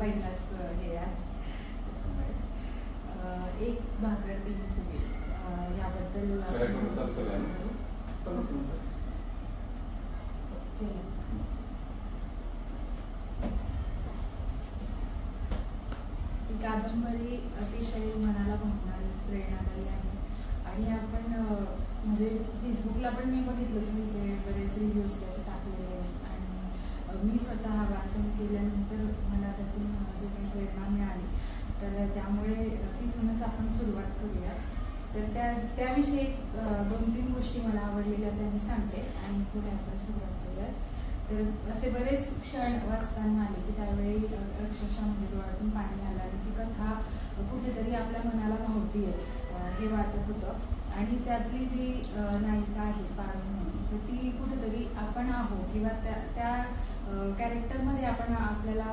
पहिलाच हे आहे त्याच्यामुळे एक भाकर तीन चुली याबद्दल ही कादंबरी अतिशय मनाला भावणारी प्रेरणादायी आहे आणि आपण म्हणजे फेसबुकला पण मी बघितलं तुम्ही जे बरेच रिव्ह्यूज त्याचे टाकलेले आहेत आणि मी स्वतः वाचन केल्यानंतर मला त्यातून जे काही प्रेरणा मिळाली तर त्यामुळे तिथूनच आपण सुरुवात करूया. तर त्याविषयी 2-3 गोष्टी मला आवडलेल्या त्या मी सांगते आणि पुढे आपण सुरुवात करूया. तर असे बरेच क्षण वाचताना आले की त्यावेळी अक्षरशः म्हणजे डोळ्यातून पाणी आलं आणि ती कथा कुठेतरी आपल्या मनाला भावतीये हे वाटत होतं. आणि त्यातली जी नायिका आहे पारुण म्हणून तर ती कुठेतरी आपण आहोत किंवा त्या कॅरेक्टरमध्ये आपण आपल्याला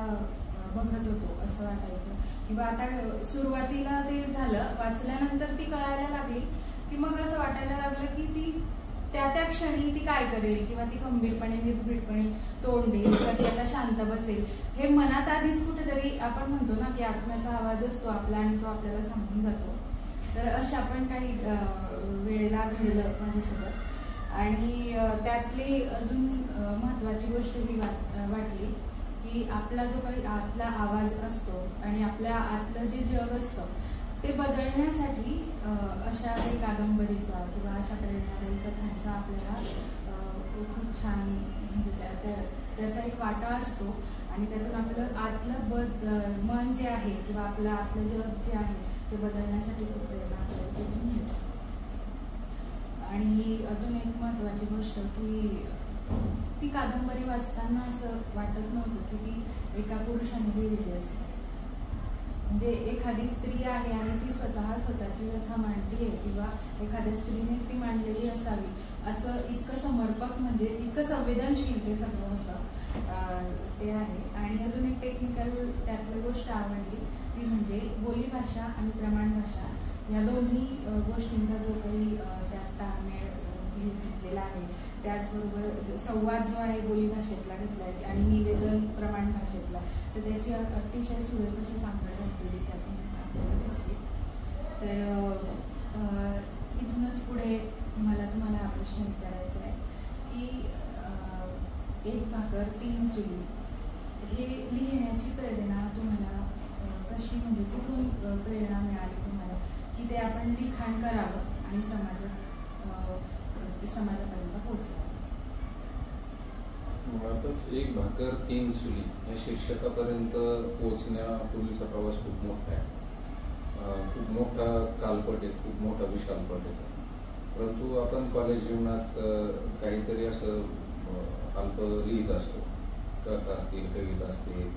बघत होतो असं वाटायचं. किंवा आता सुरुवातीला ते झालं वाचल्यानंतर ती कळायला लागली की मग असं वाटायला लागलं की ती त्या क्षणी ती काय करेल किंवा ती खंबीरपणे निर्भीडपणे तोंड देईल किंवा ती आता शांत बसेल हे मनात आधीच कुठेतरी आपण म्हणतो ना की आत्म्याचा आवाज असतो आपला आणि तो आपल्याला सांगून जातो. तर अशा पण काही वेळेला घडलं माझ्यासोबत. आणि त्यातली अजून महत्वाची गोष्ट ही वाटली की आपला जो काही आतला आवाज असतो आणि आपल्या आतलं जे जग असतं ते बदलण्यासाठी अशा काही कादंबरीचा किंवा अशा प्रेरणादायी कथांचा आपल्याला खूप छान म्हणजे त्याचा एक वाटा असतो आणि त्यातून आपलं आतलं मन जे आहे किंवा आपलं आतलं जग जे आहे ते बदलण्यासाठी खूप प्रेरणा आपल्याला मिळते. आणि अजून एक महत्वाची गोष्ट की ती कादंबरी वाचताना असं वाटत नव्हतं की ती एका पुरुषाने लिहिलेली असते. म्हणजे एखादी स्त्री आहे आणि ती स्वतःची व्यथा मांडली आहे किंवा एखाद्या स्त्रीनेच ती मांडलेली असावी असं इतकं समर्पक म्हणजे इतकं संवेदनशील ते सगळं होतं ते आहे. आणि अजून एक टेक्निकल त्यातली गोष्ट आवडली ती म्हणजे बोलीभाषा आणि प्रमाण भाषा या दोन्ही गोष्टींचा जो काही त्यात ताळमेळ घेतलेला आहे. त्याचबरोबर संवाद जो आहे बोलीभाषेतला घेतलाय आणि निवेदन प्रमाण भाषेतला तर त्याची अतिशय सुरेख अशी सांगड घातलेली त्यातून आपल्याला दिसली. तर इथूनच पुढे मला तुम्हाला हा प्रश्न विचारायचा आहे की एक भाकर तीन चुली हे लिहिण्याची प्रेरणा तुम्हाला कशी म्हणजे कुठून प्रेरणा मिळाली तुम्हाला की ते आपण लिखाण करावं आणि समाजापर्यंत पोहोचवावं. मुळातच एक भाकर तीन चुली या शीर्षकापर्यंत पोहोचण्यापूर्वीचा प्रवास खूप मोठा आहे. खूप मोठा कालपट आहे, खूप मोठा विशालपट आहे. परंतु आपण कॉलेज जीवनात काहीतरी असं अल्प लिहित असतो, कथा असतील कविता असतील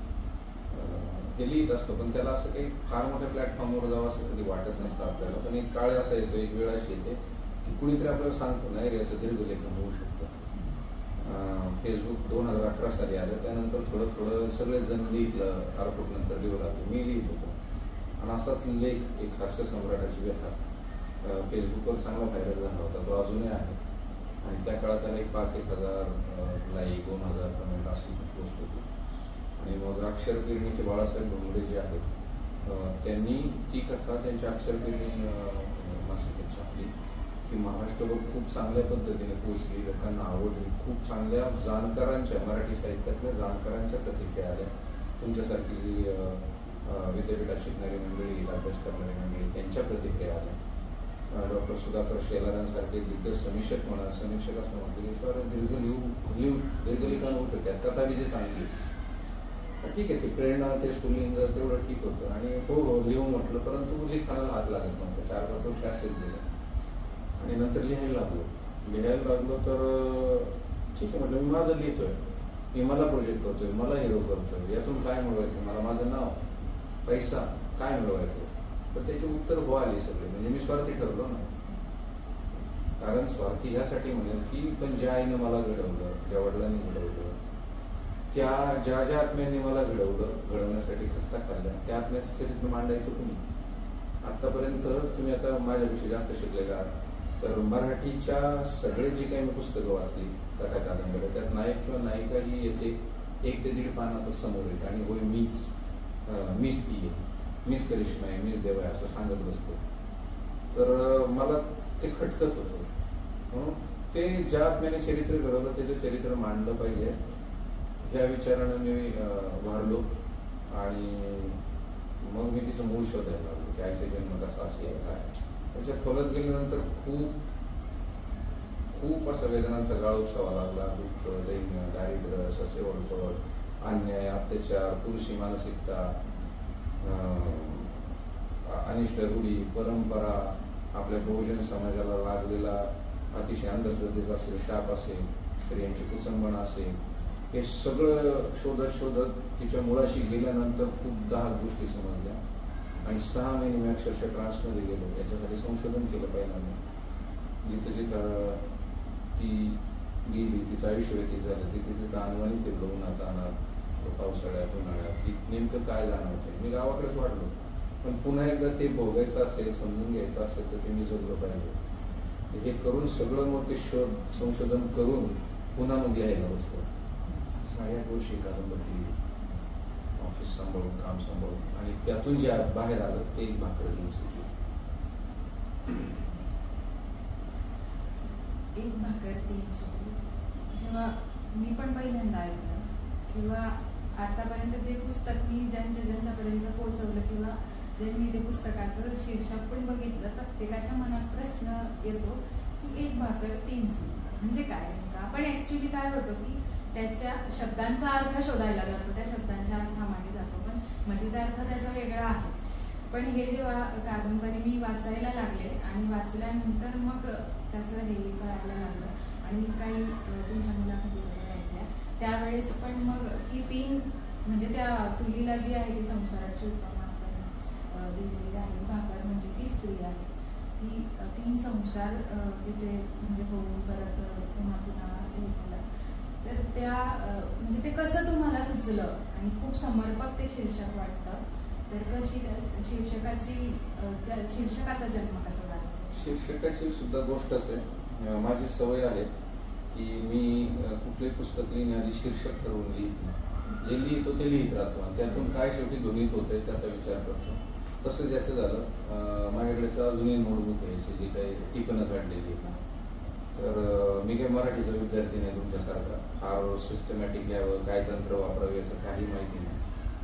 हे लिहित असतो पण त्याला असं काही फार मोठ्या प्लॅटफॉर्मवर जावं असं कधी वाटत नसतं आपल्याला. पण एक काळ असा येतो, एक वेळ अशी येते की कुणीतरी आपल्याला सांगतो नाही रे याचं दीर्घलेखन होऊ शकतं. फेसबुक 2011 साली आलं त्यानंतर थोडं सगळेच जण लिहितलं आरपोट नंतर लिहू लागले. मी लिहित होतो आणि असाच लेख एक हास्य सम्राटाची व्यथा फेसबुकवर चांगला व्हायरल झाला होता. तो अजूनही आहे आणि त्या काळात त्याला एक 5,000 लाईक 2,000 कमेंट अशी पोस्ट होती. आणि मग अक्षरकिरणीचे बाळासाहेब भोंगडे जे आहेत त्यांनी ती कथा त्यांच्या अक्षरकिरणी मासिकेत छापली की महाराष्ट्रभर खूप चांगल्या पद्धतीने पोहोचली, लोकांना आवडली. खूप चांगल्या जाणकारांच्या मराठी साहित्यातल्या जाणकारांच्या प्रतिक्रिया आल्या. तुमच्यासारखी जी विद्यापीठात शिकणारी मंडळी, अभ्यास करणारी मंडळी त्यांच्या प्रतिक्रिया आल्या. डॉक्टर सुधाकर शेलारांसारखे दिग्गज समीक्षक समीक्षक असं म्हटलं की सर दीर्घलिखाण होऊ शकतात, कथा विजय चांगली ठीक आहे. ती प्रेरणा ते स्फुल्लिंग तेवढं ठीक होतं आणि हो लिहू म्हटलं परंतु लिखाणाला हात लागत नव्हतं. 4-5 वर्ष असेच गेलं आणि नंतर लिहायला लागलो तर ठीक आहे म्हटलं मी माझं लिहितोय, मी मला प्रोजेक्ट करतोय, मला हिरो करतोय, यातून काय मिळवायचं, मला माझं नाव पैसा काय मिळवायचं. तर त्याची उत्तर हो आली सगळे. म्हणजे मी स्वार्थी ठरलो ना. कारण स्वार्थी ह्यासाठी म्हणेल की पण ज्या आईनं मला घडवलं, ज्या वडिलांनी घडवलं, त्या ज्या आत्म्यांनी मला घडवण्यासाठी खस्ता खाल्ल्या त्या आत्म्याचं चरित्र मांडायचं कुणी. आतापर्यंत तुम्ही आता माझ्यापेक्षा जास्त शिकलेले आहात तर मराठीच्या सगळे जी काही मी पुस्तकं वाचली कथा कादंबऱ्या त्यात नायक किंवा नायिका ही येते 1 ते 1.5 पानातच समोर येते आणि होय मीच मीच ती आहे, मीच करिश्मा आहे, मीच देव आहे असं सांगत बसतो. तर मला ते खटकत होतं. म्हणून ते ज्या आत्म्याने चरित्र घडवलं त्याचं चरित्र मांडलं पाहिजे ह्या विचारानं मी वारलो. आणि मग मी तिचं मूळ शोधायला लागलो की आईचा जन्म कसा असेल काय. त्याच्या खोलात गेल्यानंतर खूप खूप असा वेदनांचा गाळ उपसावा लागला. दुःख, दैन्य, दारिद्र्य, ससेवडपड, अन्याय, अत्याचार, पुरुषी मानसिकता, अनिष्ट रूढी, परंपरा, आपल्या बहुजन समाजाला लागलेला अतिशय अंधश्रद्धेचा असेल, शाप असेल, स्त्रियांची कुसंबना असेल, हे सगळं शोधत शोधत तिच्या मुळाशी गेल्यानंतर खूप 10 गोष्टी समजल्या. आणि 6 महिने मी अक्षरशः ट्रान्समध्ये गेलो. याच्यासाठी संशोधन केलं पहिल्यांदा. जिथं जिथं ती गेली, तिचं आयुष्य व्यतीत झालं, तिथे तिथं अनवाणी फिरलो, उन्हात अनात, पावसाळ्यात, उन्हाळ्यात, की नेमकं काय जाणवतंय. मी गावाकडेच वाढलो, पण पुन्हा एकदा ते भोगायचं असेल, समजून घ्यायचं असेल तर ते मी जगलं पाहिजे. हे करून सगळं मग ते संशोधन करून पुन्हा मग लिहायला बसलो. 8.5 वर्षी कादंबरी, ऑफिस सांभाळून, काम सांभाळून, आणि त्यातून जे बाहेर आलं ते एक भाकर घेऊन सुटली. एक भाकर 3 सुटली. जेव्हा मी पण पहिल्यांदा ऐकलं किंवा आतापर्यंत जे पुस्तक मी ज्यांच्यापर्यंत पोहोचवलं किंवा ज्यांनी ते पुस्तकाचं शीर्षक पण बघितलं, प्रत्येकाच्या मनात प्रश्न येतो की एक भाकर 3 सुटली म्हणजे काय नेमका. पण ऍक्च्युली काय होतं की त्याच्या शब्दांचा अर्थ शोधायला जातो, त्या शब्दांच्या अर्थामागे जातो, पण मधीचा अर्थ त्याचा वेगळा आहे. पण हे जेव्हा कादंबरी मी वाचायला लागले आणि वाचल्यानंतर मग त्याचं हे कळायला लागलं आणि काही तुमच्या मुलाखती वगैरे ऐकल्या त्यावेळेस पण मग की 3 म्हणजे त्या चुलीला जी आहे ती संसाराची उपमा दिलेली आहे. भाकर म्हणजे ती स्त्री आहे, ती 3 संसार तिचे म्हणजे होऊन परत पुन्हा पुन्हा हे झाला. तर त्या म्हणजे ते कसं तुम्हाला सुचलं आणि खूप समर्पक ते शीर्षक वाटतं. तर कशी त्या शीर्षकाचा जन्म कसा झाला? शीर्षकाची सुद्धा गोष्टच आहे. माझी सवय आहे की मी कुठलेही पुस्तक लिहिण्याआधी शीर्षक ठरवून लिहित नाही. जे लिहितो ते लिहित राहतो आणि त्यातून काय शेवटी ध्वनित होतंय त्याचा विचार करतो. तसं ज्याचं झालं, माझ्याकडेच अजूनही नोटबुक आहे जी काही टिपणं काढलेली. तर मी काही मराठीचा विद्यार्थी नाही तुमच्यासारखा, फार सिस्टमॅटिक घ्यावं, काय तंत्र वापरावं याचं काही माहिती नाही.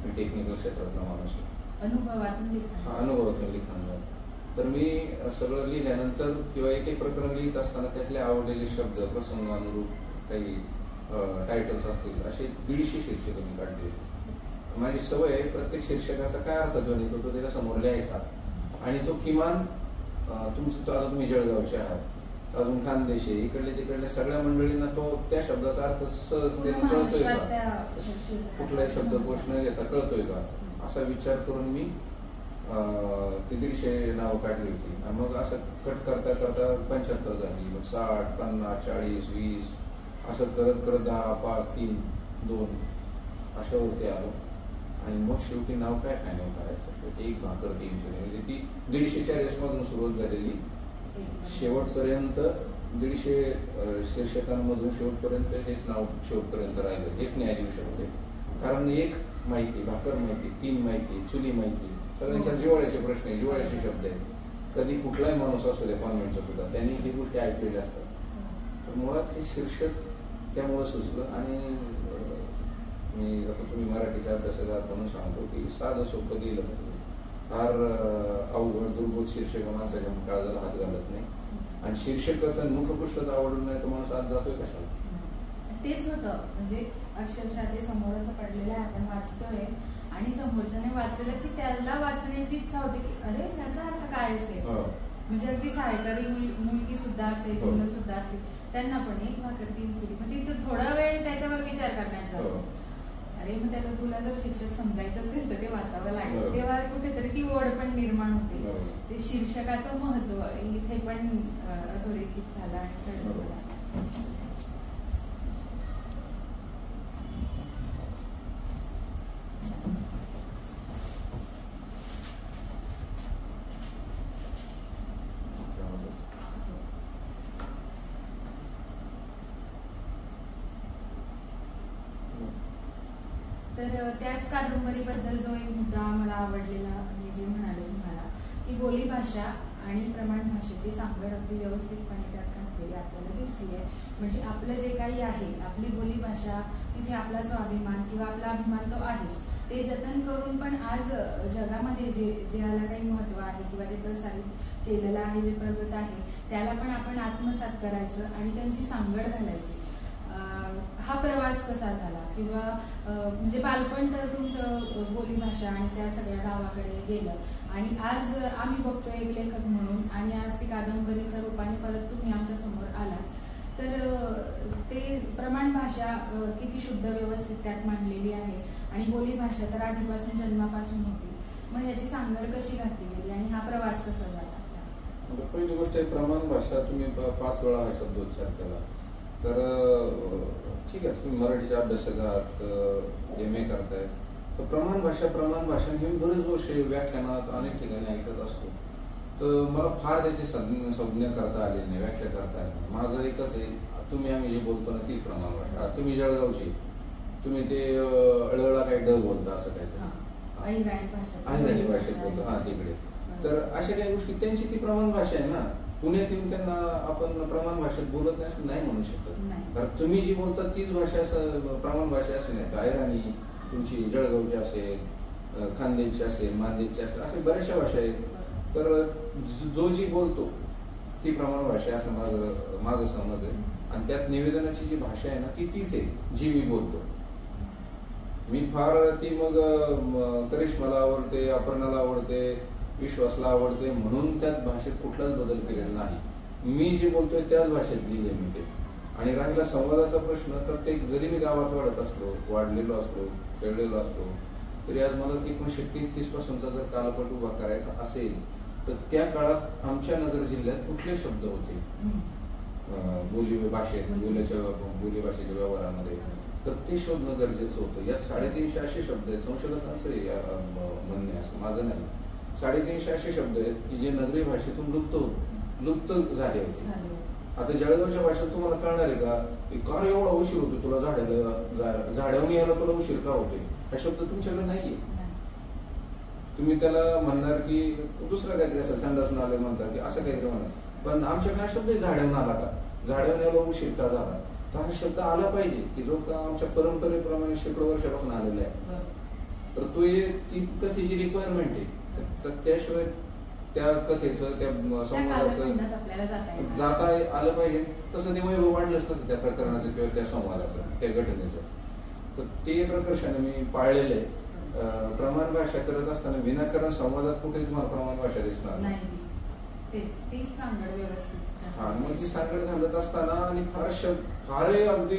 मी टेक्निकल क्षेत्रातला माणूस आहे. अनुभवातून लिखाण. तर मी सगळं लिहिल्यानंतर किंवा एक प्रकरण लिहित असताना त्यातले आवडलेले शब्द, प्रसंगानुरूप काही टायटल्स असतील असे 150 शीर्षक मी काढले. माझी सवय आहे प्रत्येक शीर्षकाचा काय अर्थ ध्वनित होतो त्याच्या समोर लिहायचा आणि तो किमान तुमचं आता तुम्ही जळगावचे आहात, अजून खानदेशी, इकडले तिकडल्या सगळ्या मंडळींना तो त्या शब्दाचा अर्थ सहजतेने कळतोय का, कुठलाही शब्दकोश न घेता कळतोय का असा विचार करून मी ती 150 नावं काढली होती. आणि मग असं कट करता करता 75 झाली, मग 60, 50, 40, 20 असं करत करत 10, 5, 3, 2 अशा होते आलो. आणि मग शेवटी नाव काय फायनल करायचं तर एक भाकर 3 सुटली. म्हणजे ती 150च्या रेसमधून सुरुवात झालेली शेवटपर्यंत 150 शीर्षकांमधून शेवटपर्यंत हेच नाव शेवटपर्यंत राहिलं. हेच न्याय देऊ शकते कारण एक माहिती, भाकर माहिती, 3 माहिती, चुली माहिती, सगळ्यांच्या जिव्हाळ्याचे प्रश्न आहे, जिव्हाळ्याचे शब्द आहेत. कधी कुठलाही माणूस असू दे कॉन्व्हेंटचा सुद्धा त्यांनी ही गोष्टी ऐकलेल्या असतात. तर मुळात हे शीर्षक त्यामुळं सुचलं. आणि मी आता तुम्ही मराठीच्या अभ्यासाला म्हणून सांगतो की साधं सोपं लिहिलं पाहिजे. फार अवघड दुर्बोध शीर्षक माणसाच्या काळजाला हात घालत नाही. आणि शीर्षकाचं मुखपृष्ठच आवडून नाही तर माणूस आज जातोय कशाला. तेच होतं म्हणजे अक्षरशः ते समोर असं पडलेलं आहे, आपण वाचतोय आणि समोरच्याने वाचलं की त्याला वाचण्याची इच्छा होती की अरे त्याचा अर्थ काय असेल. म्हणजे अगदी शाळकरी मुलगी सुद्धा असेल, मुलं सुद्धा असेल, त्यांना पण एक भाकर 3 सुटली. मग तिथं थोडा वेळ त्याच्यावर विचार करण्यात जातो. अरे मग त्याला तुला जर शीर्षक समजायचं असेल तर ते वाचावं लागेल. तेव्हा कुठेतरी ती ओढ पण निर्माण होते. ते शीर्षकाचं महत्व इथे पण अधोरेखित झालं आणि तर त्याच कादंबरीबद्दल जो एक मुद्दा मला आवडलेला, मी जे म्हणाले तुम्हाला की बोलीभाषा आणि प्रमाण भाषेची सांगड अगदी व्यवस्थितपणे त्यात घातलेली आपल्याला दिसली आहे. म्हणजे आपलं जे काही आहे, आपली बोलीभाषा, तिथे आपला स्वाभिमान किंवा आपला अभिमान तो आहेच, ते जतन करून पण आज जगामध्ये ज्याला काही महत्त्व आहे किंवा जे प्रसारित केलेलं आहे, जे प्रगत आहे, त्याला पण आपण आत्मसात करायचं आणि त्यांची सांगड घालायची. हा प्रवास कसा झाला किंवा म्हणजे बालपण तर तुमचं बोलीभाषा आणि त्या सगळ्या गावाकडे गेलं आणि आज आम्ही बघतो एक लेखक म्हणून आणि आज ती कादंबरीच्या रूपाने परत तुम्ही आमच्या समोर आलात. तर ते प्रमाण भाषा किती शुद्ध व्यवस्थित त्यात मांडलेली आहे आणि बोलीभाषा तर आधीपासून जन्मापासून होती. मग ह्याची सांगड कशी घातली गेली आणि हा प्रवास कसा झाला? पहिली गोष्ट आहे, प्रमाण भाषा तुम्ही 5 वेळा हा शब्दोच्चार केला. तर ठीक आहे, तुम्ही मराठीच्या अभ्यासक आहात, MA करताय, तर प्रमाण भाषा हे बरेच वर्ष व्याख्यानात अनेक ठिकाणी ऐकत असतो. तर मला फार त्याची संज्ञा करता आली नाही, व्याख्या करता आली नाही. माझं एकच आहे, आम्ही जे बोलतो ना तीच प्रमाण भाषा. आज तुम्ही जळगावची, तुम्ही ते अळळा काही ड बोलता, असं काहीतरी अहिराणी भाषेत बोलतो, हा तिकडे. तर अशा काही गोष्टी त्यांची ती प्रमाण भाषा आहे ना. पुण्यात येऊन त्यांना आपण प्रमाण भाषेत बोलत नाही असं नाही म्हणू शकत. कारण तुम्ही जी बोलता तीच भाषा असं प्रमाण भाषा असे नाही. अहिराणी तुमची जळगावची असेल, खानदेशची असेल, मानदेशची असेल, अशा बऱ्याचशा भाषा आहेत. तर जो जी बोलतो ती प्रमाण भाषा असं माझं समज आहे. आणि त्यात निवेदनाची जी भाषा आहे ना ती तीच आहे जी मी बोलतो. मी फार ती मग करिश्माला आवडते, अपर्णाला आवडते, विश्वासला आवडते म्हणून त्यात भाषेत कुठलाच बदल केलेला नाही. मी जे बोलतोय त्याच भाषेत लिहिले मी ते. आणि राहिला संवादाचा प्रश्न, तर ते जरी मी गावात वाढलेलो असलो, खेळलेलो असलो, तरी आज मला 1933 पासूनचा जर कालपट उभा करायचा असेल तर त्या काळात आमच्या नगर जिल्ह्यात कुठले शब्द होते बोलीभाषेच्या व्यवहारामध्ये, तर ते शोधणं गरजेचं होतं. यात 350 असे शब्द आहेत, संशोधकांचं म्हणणे, असं माझं नाही. 350 असे शब्द आहेत की जे नगरी भाषेतून लुप्त झाले होते. आता जळगावच्या भाषेत तुम्हाला कळणार आहे का की कार एवढा उशीर होतो तुला झाडावर यायला तुला उशीर का होते? हा शब्द तुमच्याकडे नाहीये. तुम्ही त्याला म्हणणार की दुसरा काहीतरी असं संडासून आले म्हणतात की असं काहीतरी म्हणा, पण आमच्याकडे हा शब्द झाडावून आला का, झाडावर यायला उशीर का झाला, तर हा शब्द आला पाहिजे की जो का आमच्या परंपरेप्रमाणे शेकडो वर्षापासून आलेला आहे. तर तो ती कथेची रिक्वायरमेंट आहे. तर त्याशिवाय त्या कथेचं, त्या संवादाचं जाता आलं पाहिजे. तसं ते वैभव वाढलंच नसतं त्या प्रकरणाचं किंवा त्या संवादाचं, त्या घटनेचं. तर ते प्रकर्षाने मी पाळलेलं आहे. प्रमाण भाषा करत असताना विनाकारण संवादात कुठे तुम्हाला प्रमाण भाषा दिसणार नाही. हा, मग ती सांगड घालत असताना आणि फार अगदी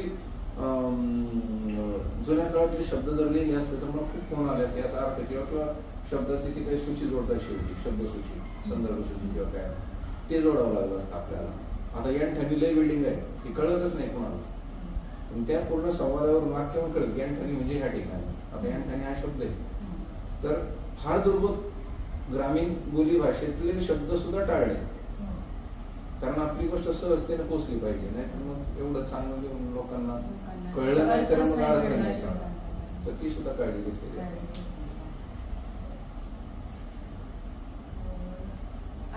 जुन्या काळातले शब्द जर लिहिले असते तर मला खूप फोन आले असते याचा अर्थ किंवा शब्दाची ती काही सूची जोडता शेवटी, शब्दसूची, संदर्भ सूची किंवा काय ते जोडावं लागलं असतं आपल्याला. आता या ठिकाणी लय बिल्डिंग आहे ती कळतच नाही कोणाला, पण त्या पूर्ण संवादावरून वाक्यावरून कळत या ठिकाणी म्हणजे ह्या ठिकाणी. आता या ठिकाणी हा शब्द आहे, तर फार दुर्बल ग्रामीण बोली भाषेतले शब्द सुद्धा टाळले, कारण आपली गोष्ट सहजतेने पोचली पाहिजे. नाही तर मग एवढं चांगलं घेऊन लोकांना कळलं नाही तर मग अडचण नाही, तर ती सुद्धा काळजी घेतली.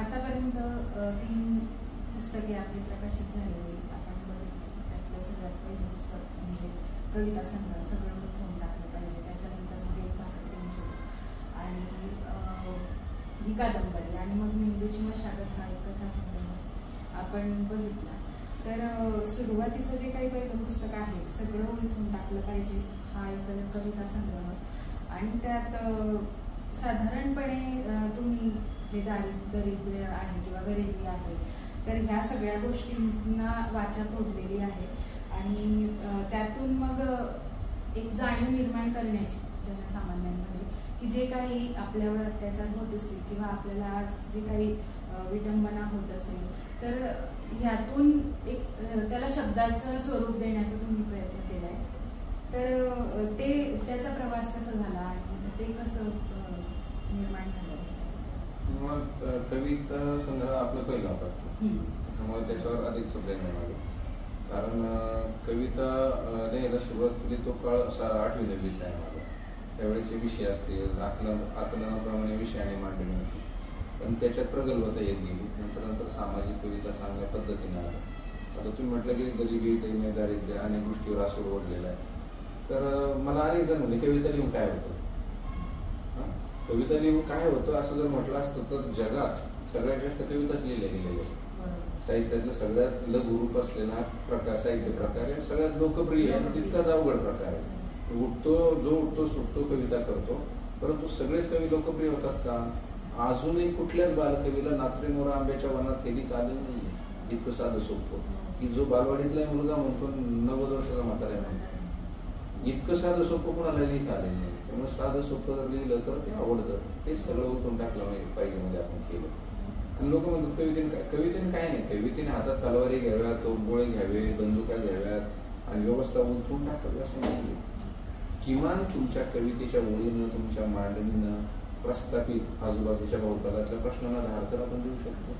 आतापर्यंत 3 पुस्तके आपली प्रकाशित झालेली आपण बघितली. त्यातलं सगळ्यात पहिलं पुस्तक म्हणजे कविता संग्रह, सगळं लिहून टाकलं पाहिजे. त्याच्यानंतर मग एक पेन्सिल आणि ही कादंबरी आणि मग मेंदूची मशागत हा एक कथासंग्रह आपण बघितला. तर सुरुवातीचं जे काही पहिलं पुस्तक आहे सगळं लिहून टाकलं पाहिजे हा एक कविता संग्रह. आणि त्यात साधारणपणे तुम्ही जे दारिद्र्य आहे किंवा गरिबी आहे तर ह्या सगळ्या गोष्टींना वाचा फोडलेली आहे आणि त्यातून मग एक जाणीव निर्माण करण्याची जनसामान्यांमध्ये की जे काही आपल्यावर अत्याचार होत असतील किंवा आपल्याला आज जे काही विडंबना होत असेल तर ह्यातून एक त्याला शब्दाचं स्वरूप देण्याचा तुम्ही प्रयत्न केलाय. तर त्याचा प्रवास कसा झाला आणि ते कसं निर्माण झालं? कविता संग्रह आपलं पहिला होता त्यामुळे त्याच्यावर अधिक शब्द मिळाले. कारण कविता लिहायला सुरुवात केली तो काळ असा 8वी 9वीचा आहे माझा. त्यावेळेचे विषय असतील, आकलनाप्रमाणे विषयाने मांडणी होती, पण त्याच्यात प्रगल्भता येत गेली. नंतर सामाजिक कविता चांगल्या पद्धतीने आल्या. आता तुम्ही म्हटलं की गरिबी, दैन्य, दारिद्र्य अनेक गोष्टीवर असर ओढलेला आहे. तर मला अनेक जण म्हणजे कविता लिहून काय होतं, कविता लिहून काय होतं असं जर म्हटलं असतं तर जगात सगळ्यात जास्त कविताच लिहिल्या गेलेल्या आहेत. साहित्यातला सगळ्यात लघुरूप असलेला हा प्रकार, साहित्य प्रकार आहे, सगळ्यात लोकप्रिय आहे, तितकाच अवघड प्रकार आहे. जो उठतो सुटतो कविता करतो, परंतु सगळेच कवी लोकप्रिय होतात का? अजूनही कुठल्याच बालकवीला नाचरे मोरा आंब्याच्या वनात हेलीत आले नाही इतकं साधं सोपं, की जो बालवाडीतला मुलगा म्हणतो 90 वर्षाचा म्हातारा म्हणतो, इतकं साधं सोपं कोणाला लिहित आले नाही. त्यामुळे साधं सोपं जर लिहिलं तर ते आवडतं. ते सगळं उठून टाकलं पाहिजे म्हणजे आपण केलं. आणि लोक म्हणतात कवितेने काय नाही, कवितेने हातात तलवारी घ्याव्यात, तोफगोळे घ्यावे, बंदुका घ्याव्यात आणि व्यवस्था उलटून टाकावी असं नाही. किमान तुमच्या कवितेच्या ओळीनं, तुमच्या मांडणीनं प्रस्थापित आजूबाजूच्या भोवतालातल्या प्रश्नांना धार तर आपण देऊ शकतो,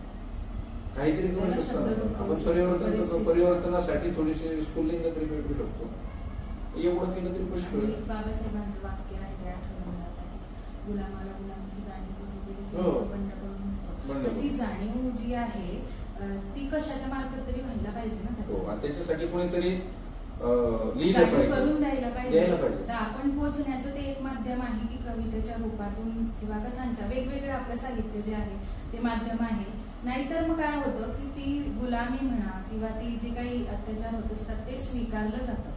काहीतरी करू शकतो. आपण परिवर्तनासाठी थोडीशी स्फुल्लिंग तरी भेटू शकतो. एवढं केलं तरी पुष्कळ. बाबासाहेबांचं वाक्य आहे ते आठवलं मला, गुलामाला गुलामाची जाणीव करून ती जाणीव जी आहे ती कशाच्या मार्फत तरी व्हायला पाहिजे ना. त्याच्यासाठी कोणीतरी करून द्यायला पाहिजे. तर आपण पोहोचण्याचं ते एक माध्यम आहे की कवितेच्या रूपातून किंवा कथांच्या वेगवेगळं आपलं साहित्य जे आहे ते माध्यम आहे. नाहीतर मग काय होतं की ती गुलामी म्हणा किंवा ती जे काही अत्याचार होत असतात ते स्वीकारलं जातं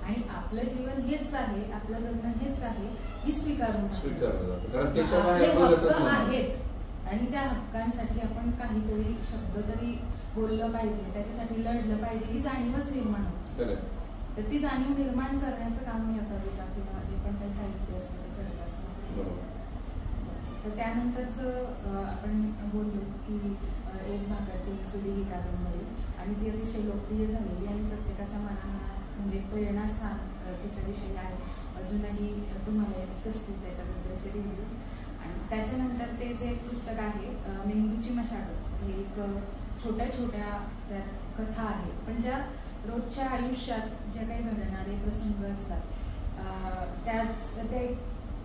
आणि आपलं जीवन हेच आहे, आपलं जगणं हेच आहे ही स्वीकारून हक्क आहेत आणि त्या हक्कांसाठी आपण काहीतरी शब्द तरी बोललं पाहिजे, त्याच्यासाठी लढलं पाहिजे ही जाणीवच निर्माण होते. तर ती जाणीव निर्माण करण्याचं काम मी कविता किंवा जे पण काही साहित्य असतं ते करत असतं. तर त्यानंतरच आपण बोललो की एक भागात 3 चुली ही कादंबरी आणि ती अतिशय लोकप्रिय झालेली आणि प्रत्येकाच्या मनात म्हणजे प्रेरणास्थान तिच्याविषयी आहे. अजूनही तुम्हाला येतच असतील त्याच्याबद्दलचे रिव्ह्यूज. आणि त्याच्यानंतर ते जे पुस्तक आहे मेंदूची मशागत, हे एक छोट्या छोट्या त्या कथा आहेत, पण ज्या रोजच्या आयुष्यात ज्या काही घडणारे प्रसंग असतात त्याच ते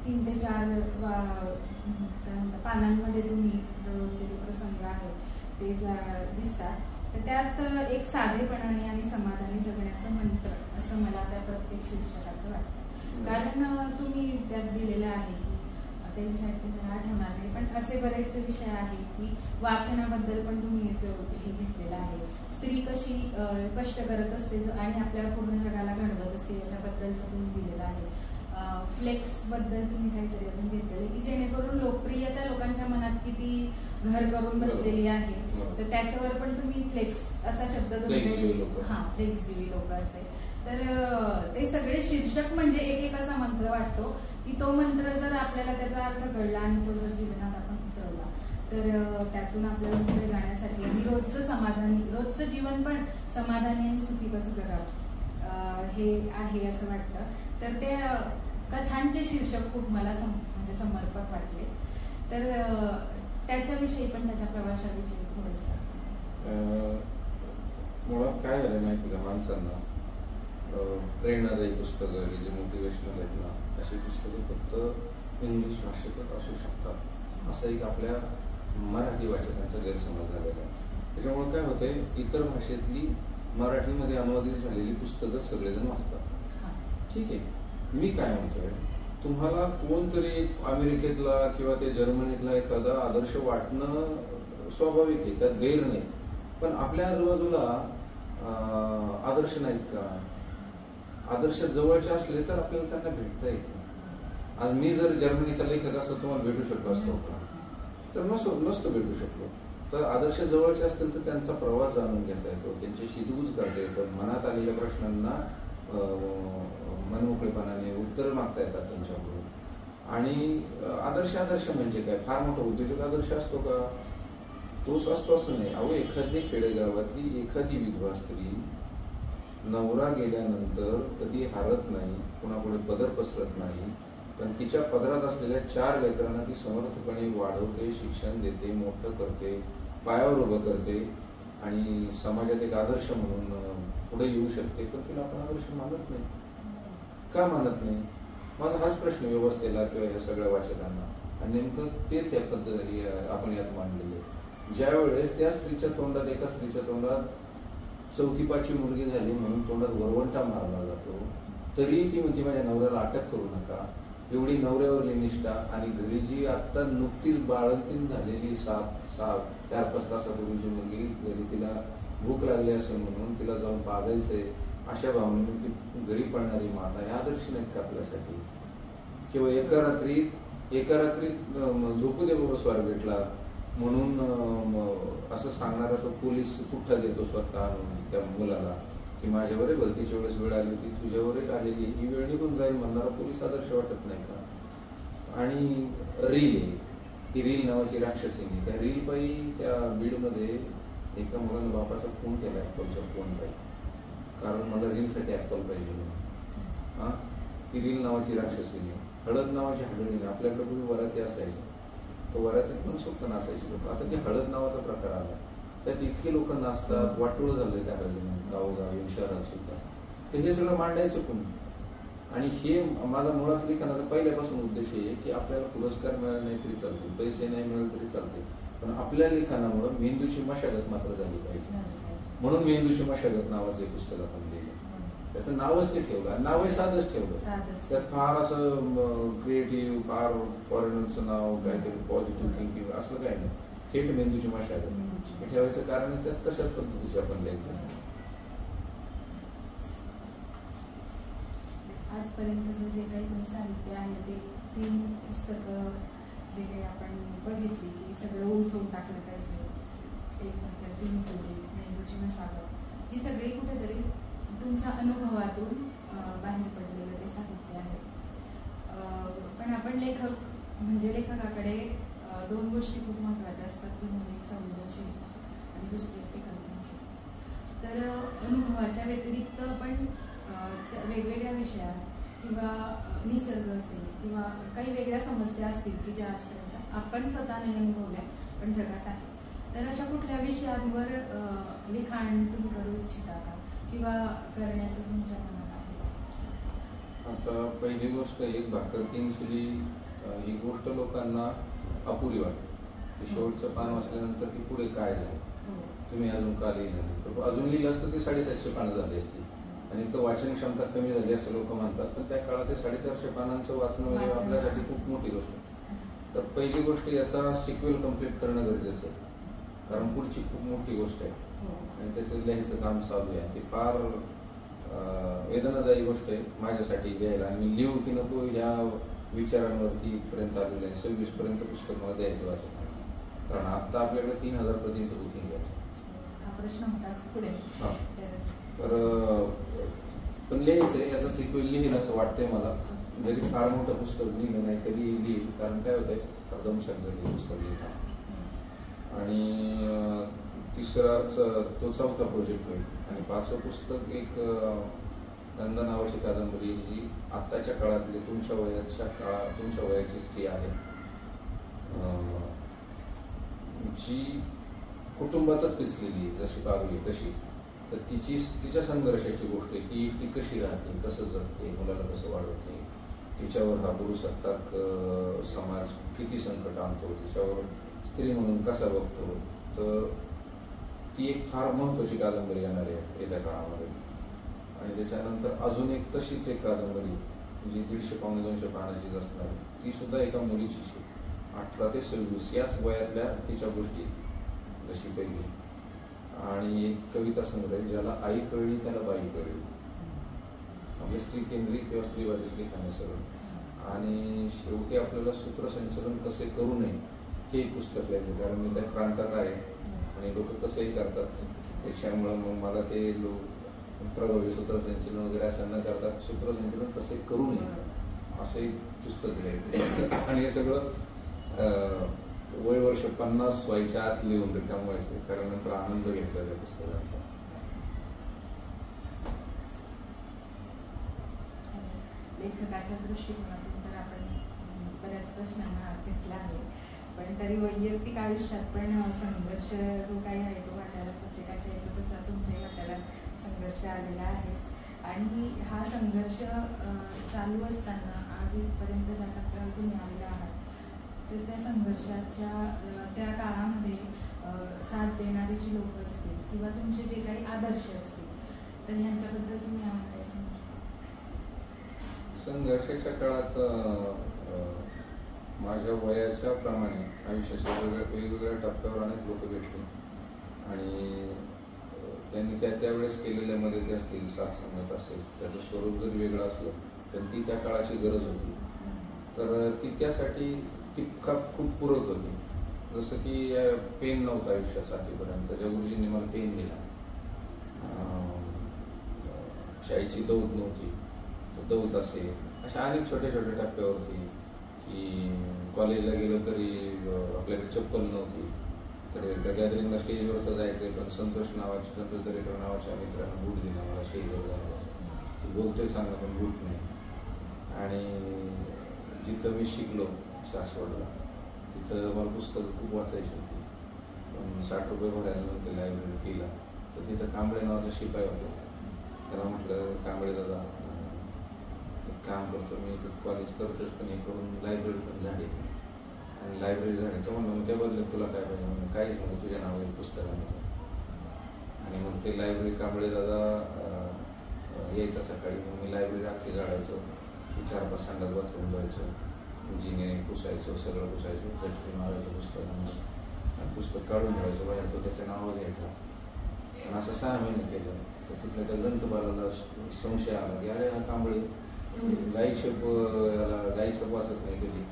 3 ते 4 काय म्हणतात पानांमध्ये तुम्ही रोजचे जे प्रसंग आहेत ते दिसतात. तर त्यात एक साधेपणाने आणि समाधानी जगण्याचं मंत्र असं मला त्या प्रत्येक शीर्षकाचं वाटतं. कारण तुम्ही त्यात दिलेलं आहे की ते मला आठवणार नाही, पण असे बरेचसे विषय आहेत की वाचनाबद्दल पण तुम्ही हे घेतलेलं आहे. स्त्री कशी कष्ट करत असते आणि आपल्या पूर्ण जगाला घडवत असते याच्याबद्दलचं तुम्ही दिलेलं आहे. फ्लेक्स बद्दल तुम्ही काहीतरी अजून घेतलेलं की जेणेकरून लोकप्रियता लोकांच्या मनात किती घर करून बसलेली आहे, तर त्याच्यावर पण तुम्ही फ्लेक्स असा शब्द फ्लेक्स जीवी लोक असे. तर ते सगळे शीर्षक म्हणजे एक असा मंत्र वाटतो की तो मंत्र जर आपल्याला त्याचा अर्थ कळला आणि तो जर जीवनात आपण उतरवला तर त्यातून आपल्याला पुढे जाण्यासाठी आणि रोजचं जीवन पण समाधानी आणि सुखी कसं जगावं हे आहे असं वाटतं. तर ते कथांचे शीर्षक खूप मला म्हणजे समर्पक वाटले. तर त्याच्याविषयी पण त्याच्या प्रवासाविषयी थोडंसं. मुळात काय झालं माहिती का, माणसांना प्रेरणादायी पुस्तकं हे जे मोटिवेशनल आहेत ना अशी पुस्तकं फक्त इंग्लिश भाषेतच असू शकतात असं एक आपल्या मराठी वाचकांचा गैरसमज झालेला आहे. त्याच्यामुळे काय होतंय, इतर भाषेतली मराठीमध्ये अनुवादित झालेली पुस्तकं सगळेजण वाचतात. ठीक आहे, मी काय म्हणतोय, तुम्हाला कोणतरी अमेरिकेतला किंवा ते जर्मनीतला एखादा आदर्श वाटणं स्वाभाविक आहे, त्यात गैर नाही. पण आपल्या आजूबाजूला आदर्श नाहीत का? आदर्श जवळचे असले तर आपल्याला त्यांना भेटता येतं. आज मी जर जर्मनीचा लेखक असतो तुम्हाला भेटू शकलो असतो का? तर नसतो भेटू शकलो. तर आदर्श जवळचे असतील तर त्यांचा प्रवास जाणून घेता येतो, त्यांच्याशी दूज करता येतं, मनात आलेल्या प्रश्नांना मनमोकळेपणाने उत्तर मागता येतात त्यांच्याकडून. आणि आदर्श म्हणजे काय, फार मोठा उद्योजक आदर्श असतो का? तोच असतो असं नाही. अहो, एखादी खेडेगावातली एखादी विधवा स्त्री नवरा गेल्यानंतर कधी हारत नाही, कुणापुढे पदर पसरत नाही, पण तिच्या पदरात असलेल्या 4 लेकरांना ती समर्थपणे वाढवते, शिक्षण देते, मोठं करते, पायावर उभं करते आणि समाजात एक आदर्श म्हणून पुढे येऊ शकते, पण तिला आपण आदर्श मानत नाही. का मानत नाही? माझा हाच प्रश्न व्यवस्थेला किंवा या सगळ्या वाचकांना. आणि नेमकं तेच या पद्धती आपण यात मांडलेले. ज्या वेळेस त्या स्त्रीच्या तोंडात, एका स्त्रीच्या तोंडात 4वी-5वी मुलगी झाली म्हणून तोंडात वरवंटा मारला जातो, तरी ती म्हणते माझ्या नवऱ्याला अटक करू नका. एवढी नवऱ्यावरली निष्ठा. आणि घरी जी आता नुकतीच बाळंतीण झालेली 4-5 तासापूर्वीची मुलगी, घरी तिला भूक लागली असेल म्हणून तिला जाऊन पाजायचंय अशा भावनेने ती घरी पडणारी माता या आदर्श नाहीत का आपल्यासाठी? किंवा एका रात्रीत झोपू दे बाबा स्वार भेटला म्हणून असं सांगणारा तो पोलीस पुठ्ठा देतो स्वतः त्या मुलाला की माझ्यावर भरतीच्या वेळेस वेळ आली होती, तुझ्यावर आलेली, ही वेळ निघून जाईल म्हणणारा पोलीस आदर्श वाटत नाही का? आणि रील आहे, ती रील नावाची राक्षसीने, त्या रील बाई त्या बीडमध्ये एका मुलानं बापाचा फोन केला ऍपलच्या फोन बाई, कारण मला रीलसाठी ऍपल पाहिजे म्हणून. हा, ती रील नावाची राक्षसीने. हळद नावाची हडळीने, आपल्याकडे पूर्वी वराती असायची, तो वरातीत पण सोबत नाचायचे लोक. आता ते हळद नावाचा प्रकार आला, त्यात इतके लोक नाचतात, वाटोळं झालंय त्या हळदीने गावोगावी शहरात सुद्धा. तर हे सगळं मांडायचं कोणी? आणि हे माझा मुळात लिखाणाचा पहिल्यापासून उद्देश आहे की आपल्याला पुरस्कार मिळाले नाही तरी चालते, पैसे नाही मिळाले तरी चालते, पण आपल्या लिखाणामुळे मेंदूची मशागत मात्र झाली पाहिजे. म्हणून मेंदूची मशागत नावाचं एक पुस्तक आपण लिहिलं. त्याचं नावच ते ठेवलं आणि नावही साधंच ठेवलं. त्यात फार असं क्रिएटिव्ह, फार फॉरेनरचं नाव, काहीतरी पॉझिटिव्ह थिंकिंग असं काही नाही. थेट मेंदूची मशागत ठेवायचं कारण त्यात तशाच पद्धतीचे आपण लिहायचं. आजपर्यंतचं जे काही तुम्ही साहित्य आहे ते 3 पुस्तकं जे काही आपण बघितली की सगळं उलटून टाकलं पाहिजे, एक म्हणजे 3 चुली, मेंदूची मशागत, ही सगळी कुठेतरी तुमच्या अनुभवातून बाहेर पडलेलं ते साहित्य आहे. पण आपण लेखकाकडे 2 गोष्टी खूप महत्त्वाच्या असतात, ती म्हणजे एक संवेदनशीलता आणि दुसरी असते कल्पनाशीलता. तर अनुभवाच्या व्यतिरिक्त आपण वेगवेगळ्या विषयात किंवा निसर्ग असेल किंवा काही वेगळ्या समस्या असतील की ज्या आजपर्यंत आपण स्वतः नाही अनुभवल्या पण जगात आहे, तर अशा कुठल्या विषयांवर लिखाण तुम्ही करू इच्छिता का किंवा करण्याचं तुमच्या मनात आहे? आता पहिली गोष्ट, एक भाकर 3 चुली ही गोष्ट लोकांना अपुरी वाटते. शेवटचं पान वाचल्यानंतर की पुढे काय झालं, तुम्ही अजून का लिहिलं नाही? अजून लिहिलं असतं ते 750 पानं झाली असती आणि तो वाचन क्षमता कमी झाली असं लोक म्हणतात, पण त्या काळात ते 450 पानांचं वाचणं म्हणजे आपल्यासाठी खूप मोठी गोष्ट आहे. तर पहिली गोष्ट, याचा सिक्वेल कम्प्लीट करणं गरजेचं आहे, कारण पुढची खूप मोठी गोष्ट आहे आणि त्याचं लिहायचं काम चालू आहे. ती फार वेदनादायी गोष्ट आहे माझ्यासाठी लिहायला, आणि मी लिहू की नको ह्या विचारांवरती पर्यंत आलेलं आहे. 26 पर्यंत पुस्तक मला द्यायचं वाचन, कारण आता आपल्याकडे 3000 प्रतींचं बुकिंग घ्यायचं. प्रश्न होताच पुढे. तर पण लिहायचंय, याचा सिक्वेल लिहील असं वाटतंय मला. जरी फार मोठं पुस्तक लिहिलं नाही तरी लिहिल, कारण काय होतंय, दमशकचं पुस्तक लिहिता. आणि तो 4था प्रोजेक्ट होईल. आणि 5वं पुस्तक एक नंदा नावाची कादंबरी, जी आत्ताच्या काळातली तुमच्या वयाची स्त्री आहे, जी कुटुंबातच पिसलेली, जशी पारवी तशी, तर तिच्या संघर्षाची गोष्ट आहे. ती कशी राहते, कसं जगते, मुलाला कसं वाढवते, तिच्यावर हा पुरुषसत्ताक समाज किती संकट आणतो, तिच्यावर स्त्री म्हणून कसा बघतो. तर ती एक फार महत्त्वाची कादंबरी येणार आहे येत्या काळामध्ये. आणि त्याच्यानंतर अजून एक तशीच एक कादंबरी, जी 150-200 पानाचीच असणार, ती सुद्धा एका मुलीची 18 ते 26 याच वयातल्या तिच्या गोष्टी, जशी पहिली. आणि एक कविता संग्रह, ज्याला आई कळली त्याला बाई कळली, आपले स्त्री केंद्रित किंवा स्त्रीवादी लिखाण सगळं. आणि शेवटी आपल्याला सूत्रसंचलन कसे करू नये हे पुस्तक लिहायचं, कारण मी त्या प्रांतात आहे आणि लोक कसंही करतात, त्याच्यामुळं मग मला ते लोक प्रभावी सूत्रसंचलन वगैरे असं न करतात, सूत्रसंचलन कसे करू नये असं एक पुस्तक लिहायचं. आणि हे सगळं वय वर्ष 50 व्हायच्या आत लिहून रिकाम व्हायचं, कारण नंतर आनंद घ्यायचा त्या पुस्तकाचा. लेखकाच्या दृष्टिकोनातून तर आपण बऱ्याच प्रश्नांना घेतला आहे, पण तरी वैयक्तिक आयुष्यात पण संघर्ष जो काही आहे तो वाटायला प्रत्येकाच्या येतो, तसा तुमच्याही वाटायला संघर्ष आलेला आहेच. आणि हा संघर्ष चालू असताना आज इथपर्यंत ज्या टप्प्यावर तुम्ही आलेले आहात, तर त्या संघर्षाच्या त्या काळामध्ये साथ देणारी जी लोक असतील किंवा तुमचे जे काही आदर्श असतील, तर ह्यांच्याबद्दल तुम्ही आम्हाला काय सांगू शकता? संघर्षाच्या काळात माझ्या वयाच्या प्रमाणे आयुष्याच्या वेगवेगळ्या टप्प्यावर अनेक लोक भेटले आणि त्यांनी त्यावेळेस केलेल्या मदती असतील, साथ संगत असेल, त्याचं स्वरूप जरी वेगळं असलं पण ती त्या काळाची गरज होती. तर ती त्यासाठी ती खूप पूरक होती. जसं की पेन नव्हतं आयुष्यात साथीपर्यंत, ज्या गुरुजींनी मला पेन दिला. शाळेची दौत नव्हती, दौत असेल, अशा अनेक छोट्या छोट्या टप्प्यावरती की कॉलेजला गेलो तरी आपल्याकडे चप्पल नव्हती, तर त्या गॅदरिंगला स्टेजवर तर जायचंय पण संतोष दरेकर नावाच्या मित्रांना बूट दिला मला स्टेजवर जायला. बोलतोय चांगला पण बूट नाही. आणि जिथं मी शिकलो सासवडला, तिथं मला पुस्तकं खूप वाचायची होती, पण 60 रुपये भरायला नंतर लायब्ररी केला. तर तिथं कांबळे नावाचा शिपाई होतो. त्याला म्हटलं, कांबळे दादा एक काम करतो मी, इथं कॉलेज करतोच पण हे करून लायब्ररी पण झाली आणि लायब्ररी झाली. तो म्हणलं मग त्या बदल्यात तुला काय पाहिजे? म्हणून काहीच म्हणून तुझ्या नावाने पुस्तकांचं. आणि मग ते लायब्ररी कांबळे दादा यायचा सकाळी, मग मी लायब्ररी अख्खी झाडायचो, 4-5 संडास बाथरूम जायचो, इंजिनिअरिंग पुसायचो, सगळं पुसायचो, झटके मारायचं पुस्तकांना आणि पुस्तक काढून ठेवायचं बाहेर, तो त्याच्या नावावर घ्यायचा. आणि असं 6 महिने केलं. तर तिथल्या त्या ग्रंथपालाला संशय आला की अरे हा कांबळे गाईशेप वाचत नाही कधी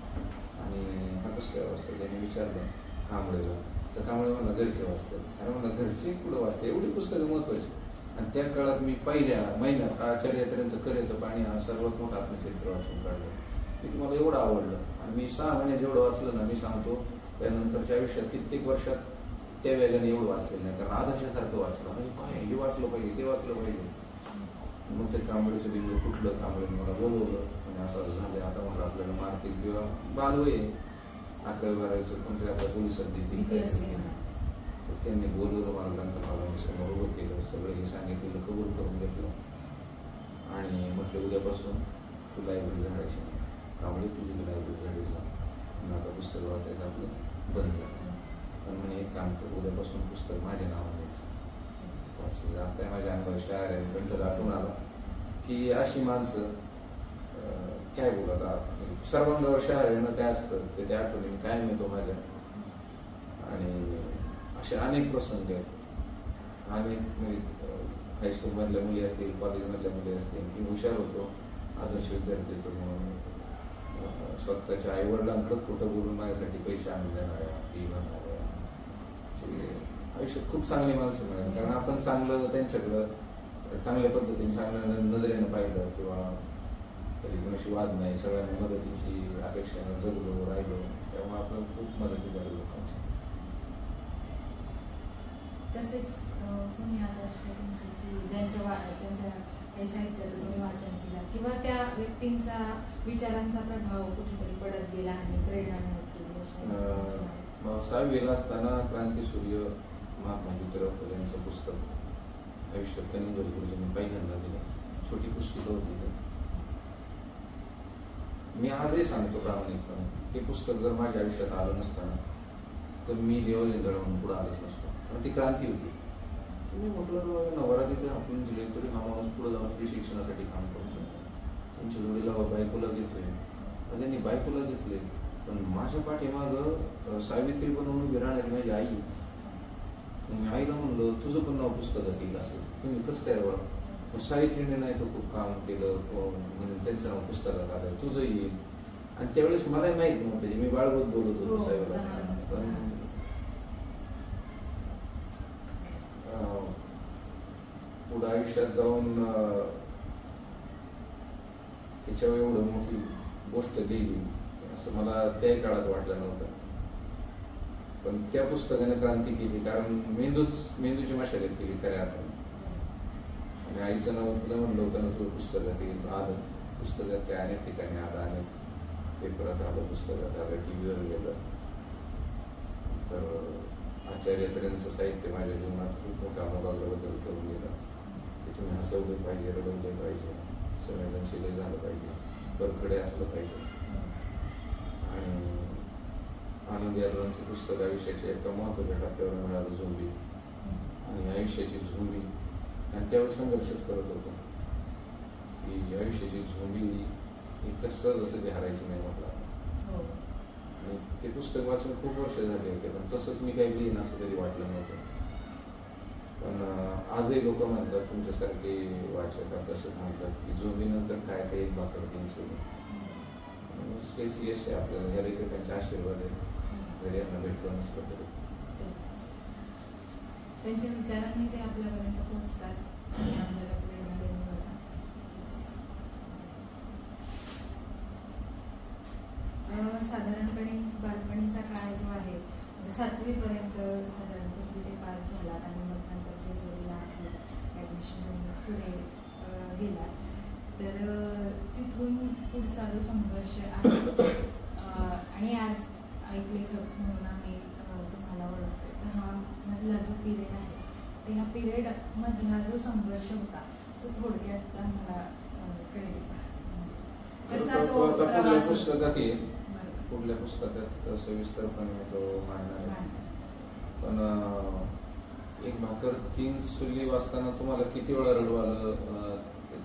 आणि हा कसं काय वाचतं. त्याने विचारलं कांबळेला, तर कांबळे म्हणला घरचे वाचतात. अरे म्हणलं घरचे कुठं वाचतं, एवढी पुस्तकं महत्वाची. आणि त्या काळात मी पहिल्या महिन्यात आचार्य यात्रेंचं करेचं पाणी हा सर्वात मोठा आत्मचरित्र वाचून काढलं. ते मला एवढं आवडलं आणि मी 6 महिने जेवढं वाचलं ना, मी सांगतो त्यानंतरच्या आयुष्यात कित्येक वर्षात त्या वेगाने एवढं वाचलेलं नाही, कारण आदर्शासारखं वाचलं. म्हणजे काय हे वाचलं पाहिजे, ते वाचलं पाहिजे. मग ते कांबळेचं बिंदू कुठलं, कांबळेने मला बोलवलं आणि असं झालं. आता म्हणलं आपल्याला मारतील किंवा बालवय 11वी-12वीचं कोणतरी आपल्या पोलिसात देतील, तर त्यांनी बोलवलं मला ग्रंथपालांनी समोर उभं केलं, सगळं हे सांगितलेलं कबूल करून घेतलं आणि म्हटलं उद्यापासून तू लायब्ररी झाडायची नाही, कांबळे तुझी लायब्ररी झाडी जा, आता पुस्तक वाचायचं आपलं बंद झालं. पण म्हणे एक काम कर, उद्यापासून पुस्तक माझ्या नावाने वाचायचं. आता माझ्या अंगावर शहर आहे, कंठ दाटून आला की अशी माणसं काय बोलत सर्वांगावर शहर येणं काय असतं ते त्या आठवणीने काय मिळतो माझ्या. आणि असे अनेक प्रसंग आहेत. अनेक हायस्कूलमधल्या मुली असतील, कॉलेजमधल्या मुली असतील की हुशार होतो, आदर्श विद्यार्थी होतो म्हणून स्वतःच्या आईवडिलांकडे खोटं बोलून माझ्यासाठी पैसे आणून देणाऱ्या, फी भरणाऱ्या, आयुष्यात खूप चांगली माणसं मिळाली. कारण आपण चांगलं त्यांच्याकडं चांगल्या पद्धतीने चांगल्या नजरेनं पाहिलं किंवा कधी कोणाशी वाद नाही, सगळ्यांना मदतीची अपेक्षेनं जगलो राहिलो, त्यामुळे आपण खूप मदती झाली लोकांची. तसेच कोणी आदर्श तुमचे की त्यांच्या काही साहित्याचं तुम्ही वाचन केलं किंवा त्या व्यक्तींचा विचारांचा प्रभाव कुठेतरी पडत गेला आणि प्रेरणा मिळत? 6वीला असताना क्रांतीसूर्य महात्मा ज्योतिराव फुले यांचं पुस्तक आयुष्यात कनिंगज गुरुजींनी पहिल्यांदा दिलं. छोटी पुस्तकं होती तर मी आजही सांगतो प्रामाणिकपणे, ते पुस्तक जर माझ्या आयुष्यात आलं नसताना तर मी देवाजिंदळ म्हणून पुढे आलोच नसतो. कारण ती क्रांती होती. तुम्ही म्हटलं नवरा तिथे आपण दिले तरी हा माणूस पुढे जाऊन स्त्री शिक्षणासाठी काम करतो, त्यांच्या जोडीला बायकोला घेतोय, त्यांनी बायकोला घेतले. पण माझ्या पाठीमागं सावित्री बनवून उभी राहणारी माझी आई. मी आईला म्हणलो तुझं पण नाव पुस्तकात येईल असेल, तुम्ही कसं काय बघा. सावित्रीने नाही तर खूप काम केलं म्हणून त्यांचं नाव पुस्तकात आलं, तुझं येईल. आणि त्यावेळेस मलाही माहित नव्हतं, मी बाळगत बोलत होतो साहेबाला. पण पुढे आयुष्यात जाऊन त्याच्यावर एवढं मोठी गोष्ट लिहिली असं मला त्याही काळात वाटलं नव्हतं. पण त्या पुस्तकाने क्रांती केली, कारण मेंदूची मशागत केली खऱ्या अर्थाने. आणि आईचं नाव तुला म्हणलं होतं ना, तुझं पुस्तकात येईल आलं. पुस्तकात त्या अनेक ठिकाणी आलं, अनेक पेपरात आलं, पुस्तकात आलं, टीव्हीवर गेलं. तर आचार्य यात्रेंचं साहित्य माझ्या जीवनात खूप मोठा बदल करून गेला. की तुम्ही हसवले पाहिजे, रडवले पाहिजे, संवेदनशील झालं पाहिजे, परकडे असलं पाहिजे. आणि आनंद यादवांचं पुस्तक आयुष्याच्या एका महत्त्वाच्या टप्प्यावर मिळालं, झोंबी आणि आयुष्याची झोंबी. आणि त्यावेळेस संघर्षच करत होतो की आयुष्याची झोंबी इतकं सहज असं ते हरायची नाही म्हटलं. आणि ते पुस्तक वाचून खूप वर्ष झाले होते, पण तसंच मी काही लिहिन असं कधी वाटलं नव्हतं. पण आजही लोक म्हणतात, तुमच्यासारखे वाचक तसंच म्हणतात की झोंबीनंतर काय ते एक भाकर तीन सुरू. हेच यश आहे आपल्याला, या लेखकांचे आशीर्वाद आहे, जरी यांना भेटलं नसलं तरी. त्यांच्या विचारांनी ते आपल्यापर्यंत पोहोचतात आणि आपल्याला प्रेरणा देऊन जातात. साधारणपणे बालपणीचा काळ जो आहे, 7वी पर्यंत साधारण 5 झालात आणि मग नंतरच्या जोडीला ॲडमिशन पुढे गेला. तर तिथून पुढचा जो संघर्ष आहे आणि आज एक लेखक म्हणून आम्ही तुम्हाला ओळखतो, तर हा मधला जो पिरियड आहे, तर ह्या पिरियड मधला जो संघर्ष होता तो थोडक्यात आम्हाला कळेल का? कसा तो प्रवास? पुढल्या पुस्तकात सविस्तरपणे तो मांडणार आहे. पण एक भाकर तीन सुली वाचताना तुम्हाला किती वेळा रडू आलं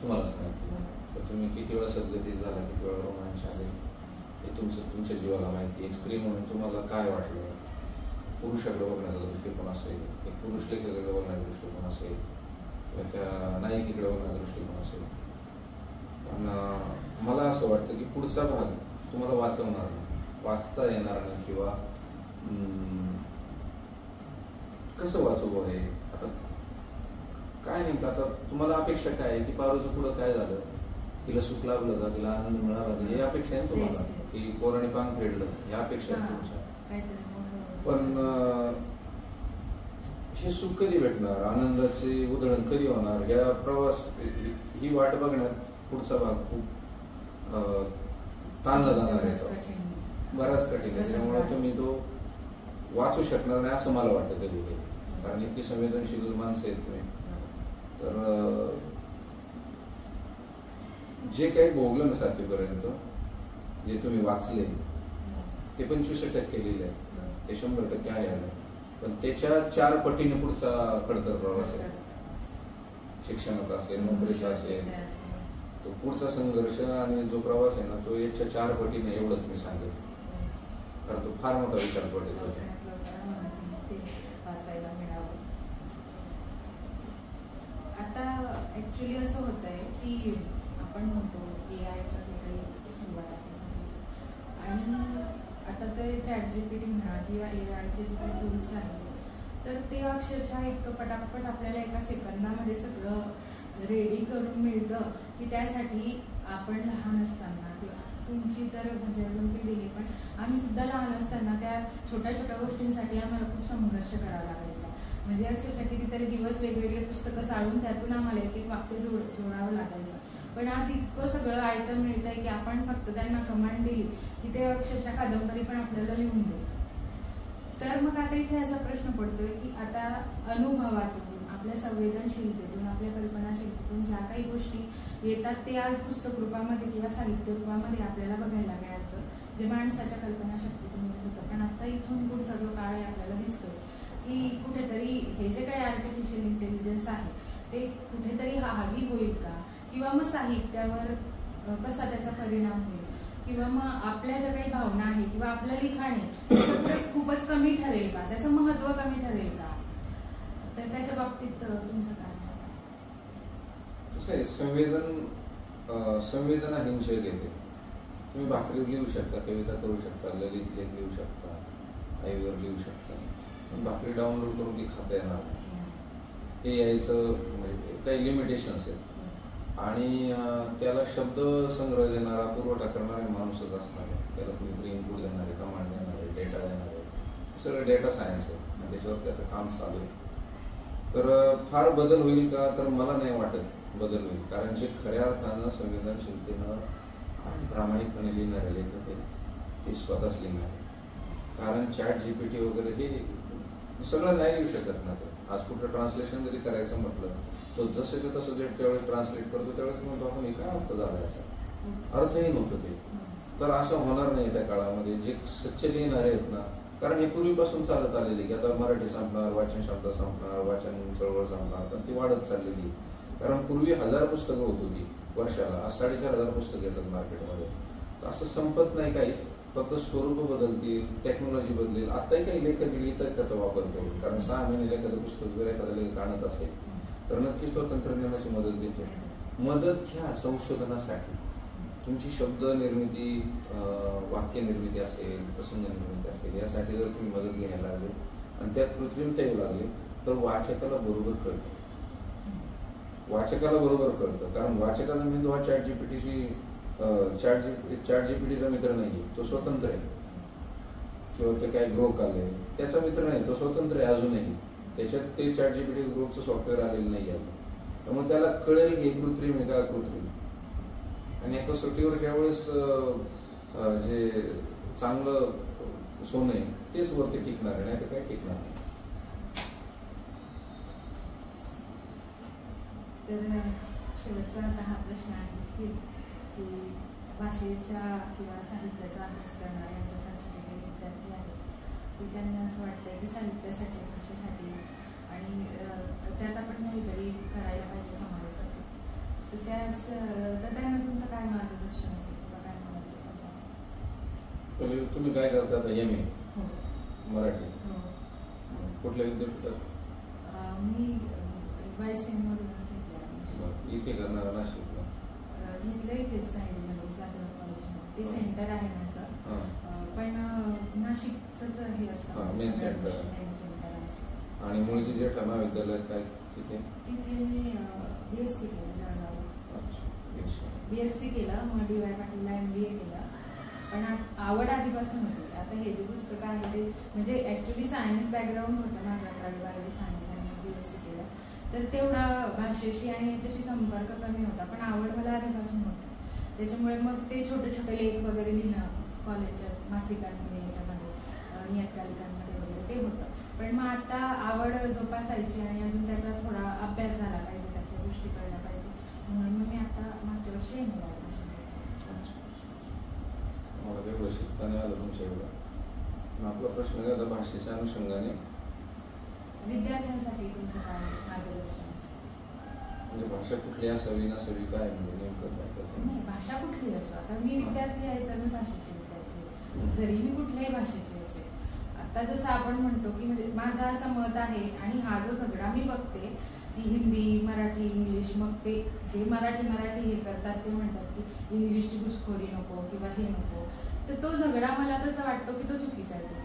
तुम्हालाच माहिती. तर तुम्ही किती वेळा सद्गतीत झाला, किती वेळा रोमांच आले, हे तुमच्या जीवाला माहिती. एक स्त्री म्हणून तुम्हाला काय वाटलं, पुरुषाकडे बघण्याचा दृष्टिकोन असेल, एक पुरुष लेखकाकडे बघण्याचा दृष्टिकोन असेल, किंवा त्या नायिकेकडे बघण्याचा दृष्टिकोन असेल. पण मला असं वाटतं की पुढचा भाग तुम्हाला वाचवणार नाही, वाचता येणार नाही, किंवा कसं वाचू हे. आता काय नेमकं, आता तुम्हाला अपेक्षा काय आहे की पारूचं पुढं काय झालं, तिला सुख लाभलं का, तिला आनंद मिळाला का, हे अपेक्षा आहे तुम्हाला, की पोराने पांग फेडलं, ह्या अपेक्षा आहे तुमच्या. पण हे सुख कधी भेटणार, आनंदाचे उधळण कधी होणार, या प्रवास ही वाट बघण्यात पुढचा भाग खूप ताणला जाणार आहे, बराच कठीण आहे. त्यामुळे तुम्ही तो वाचू शकणार नाही असं मला वाटतं कधी कधी. कारण इतकी संवेदनशील माणसं आहेत तुम्ही. तर जे काही भोगलं ना 7वीपर्यंत, जे तुम्ही वाचले ते 25% लिहिले, ते 100% आहे आलं. पण त्याच्या 4 पटीने पुढचा खडतर प्रवास आहे, शिक्षणाचा असेल, नोकरीचा असेल, तो पुढचा संघर्ष आणि जो प्रवास आहे ना, तो याच्या 4 पटीने, एवढंच मी सांगेल. कारण तो फार मोठा विचार पडतो. आता ऍक्च्युली असं होत आहे की आपण म्हणतो AI-चं जे काही सुरुवात आहे, आणि आता ते ChatGPT म्हणा किंवा AI-चे जे काही टूल्स आहेत, तर ते अक्षरशः एक पटापट आपल्याला एका सेकंदामध्ये सगळं रेडी करून मिळतं. की त्यासाठी आपण लहान असताना, किंवा तुमची तर म्हणजे अजून पिढी आहे, पण आम्ही सुद्धा लहान असताना त्या छोट्या छोट्या गोष्टींसाठी आम्हाला खूप संघर्ष करावा लागायचा. म्हणजे अक्षरशः कितीतरी दिवस वेगवेगळे पुस्तकं चालून त्यातून आम्हाला एक एक वाक्य जोडावं लागायचं. पण आज इतकं सगळं आयतं मिळतंय की आपण फक्त त्यांना कमांड दिली की ते अक्षरशः कादंबरी पण आपल्याला लिहून दे. तर मग आता इथे असा प्रश्न पडतोय की आता अनुभवातून, आपल्या संवेदनशीलतेतून, आपल्या कल्पनाशीलतेतून ज्या काही गोष्टी येतात ते आज पुस्तक रूपामध्ये किंवा साहित्य रूपामध्ये आपल्याला बघायला मिळायचं, जे माणसाच्या कल्पनाशक्तीतून येत होतं. पण आता इथून पुढचा जो काळ आहे आपल्याला दिसतोय की कुठेतरी हे जे काही आर्टिफिशियल इंटेलिजन्स आहे ते कुठेतरी हावी होईल का, किंवा मग साहित्यावर कसा त्याचा परिणाम होईल, किंवा मग आपल्या ज्या काही भावना आहे किंवा आपलं लिखाण आहे त्याचं खूपच कमी ठरेल का, त्याचं महत्व कमी ठरेल का. तर त्याच्या बाबतीत तुमचं काय? कसं आहे, संवेदना हिंशय घेते. तुम्ही भाकरी लिहू शकता, कविता करू शकता, ललित लेख लिहू शकता, आईवर लिहू शकता, पण भाकरी डाउनलोड करून ती खाता येणार नाही. हे यायचं म्हणजे काही लिमिटेशन्स आहेत. आणि त्याला शब्द संग्रह देणारा, पुरवठा करणारा माणूसच असणार आहे. त्याला कुणीतरी इनपुट देणारे, कमांड देणारे, डेटा देणारे, सगळं डेटा सायन्स आहे, त्याच्यावरती आता काम चालू आहे. तर फार बदल होईल का, तर मला नाही वाटत बदल होईल. कारण जे खऱ्या अर्थानं संवेदनशीलतेनं आणि प्रामाणिकपणे लिहिणारे लेखक आहे ते स्वतःच लिहिणार. कारण ChatGPT वगैरे हे सगळं नाही लिहू शकत ना. आज कुठलं ट्रान्सलेशन जरी करायचं म्हटलं तो जसंच्या तसं जे त्यावेळेस ट्रान्सलेट करतो त्यावेळेस म्हणतो आपण हे काय अर्थ झाला याचा, अर्थही नव्हतं ते. तर असं होणार नाही त्या काळामध्ये. जे सच्चे लिहिणारे आहेत ना, कारण हे पूर्वीपासून चालत आलेली की आता मराठी संपणार, वाचन शब्द संपणार, वाचन चळवळ संपणार, पण ती वाढत चाललेली. कारण पूर्वी 1000 पुस्तकं होत होती वर्षाला, आज 4500 पुस्तकं येतात मार्केटमध्ये. तर असं संपत नाही काहीच, फक्त स्वरूप बदलतील, टेक्नॉलॉजी बदलेल. आताही काही लेखक लिहितात त्याचा वापर करून, कारण 6 महिने एखादं पुस्तक जर एखादा लेखक आणत असेल तर नक्कीच तो तंत्रज्ञानाची मदत घेतो. मदत घ्या संशोधनासाठी. तुमची शब्द निर्मिती, वाक्य निर्मिती असेल, प्रसंग निर्मिती असेल, यासाठी जर तुम्ही मदत घ्यायला लागले आणि त्यात कृत्रिमता येऊ लागली तर वाचकाला बरोबर कळतं. वाचकाला बरोबर कळतं, कारण वाचकाचा मेंदू हा चॅट जीपीटीचा मित्र नाही, तो स्वतंत्र आहे. किंवा ते काय ग्रोक आले त्याचा मित्र नाही, तो स्वतंत्र आहे अजूनही. त्याच्यात ते चॅट जीपीटी ग्रोकचं सॉफ्टवेअर आलेलं नाही अजून. त्यामुळे त्याला कळेल हे कृत्रिम आहे का अकृत्रिम. आणि या कसोटीवर ज्यावेळेस जे चांगलं सोनं आहे तेच वरती टिकणार आहे, नाही तर काय टिकणार नाही. तर शेवटचा आता हा प्रश्न आहे की भाषेच्या किंवा साहित्याचा अभ्यास करणारे यांच्यासारखे जे काही विद्यार्थी आहेत ते त्यांना असं वाटतंय की साहित्यासाठी, भाषेसाठी आणि त्यात आपण काहीतरी करायला पाहिजे समाजासाठी. तर त्यांना तुमचं काय मार्गदर्शन असेल किंवा काय म्हणायचं असेल? तुम्ही काय करता आता? MA मराठी कुठल्या विद्यापीठात? मी YCM मधून घेतलं. इथे करणार नाशिकला? घेतलं इथेच काही कॉलेजमध्ये. ते सेंटर आहे माझं, पण नाशिकच हे असतं मेन सेंटर. आणि मुळची जेठा महाविद्यालय काय तिथे? तिथे मी BSc केलं जळगाव. BSc केलं, मग DY पाटीलला MBA केलं. पण आवड आधीपासून होती. आता हे जे पुस्तकं आहे ते म्हणजे ऍक्च्युली सायन्स बॅकग्राऊंड होतं माझं, 11वी-12वी सायन्स आणि BSc केलं. तर तेवढा भाषेशी आणि याच्याशी संपर्क कमी होता, पण आवड मला आधीपासून होती. त्याच्यामुळे मग ते छोटे छोटे लेख वगैरे लिहिणं कॉलेजच्या मासिकांमध्ये, याच्यामध्ये, नियतकालिकांमध्ये वगैरे ते होतं. पण मग आता आवड जोपासायची आणि अजून त्याचा थोडा अभ्यास झाला पाहिजे, त्याच्या गोष्टी कळल्या पाहिजे, म्हणून मग मी आता मागच्या वर्षी मला वेगळं शिकताना आलं तुमच्या एवढं. आपला प्रश्न काय होता भाषेच्या अनुषंगाने विद्यार्थ्यांसाठी तुमचं काय मार्गदर्शन असेल? म्हणजे भाषा कुठली असावी नसावी काय म्हणजे नेमकं काय? नाही, भाषा कुठली असो. आता मी विद्यार्थी आहे तर मी भाषेची विद्यार्थी आहे, जरी मी कुठल्याही भाषेची असेल. आता जसं आपण म्हणतो की म्हणजे माझं असं मत आहे, आणि हा जो झगडा मी बघते की हिंदी, मराठी, इंग्लिश, मग ते जे मराठी हे करतात ते म्हणतात की इंग्लिशची घुसखोरी नको किंवा हे नको, तर तो झगडा मला तसं वाटतो की तो चुकीचा आहे.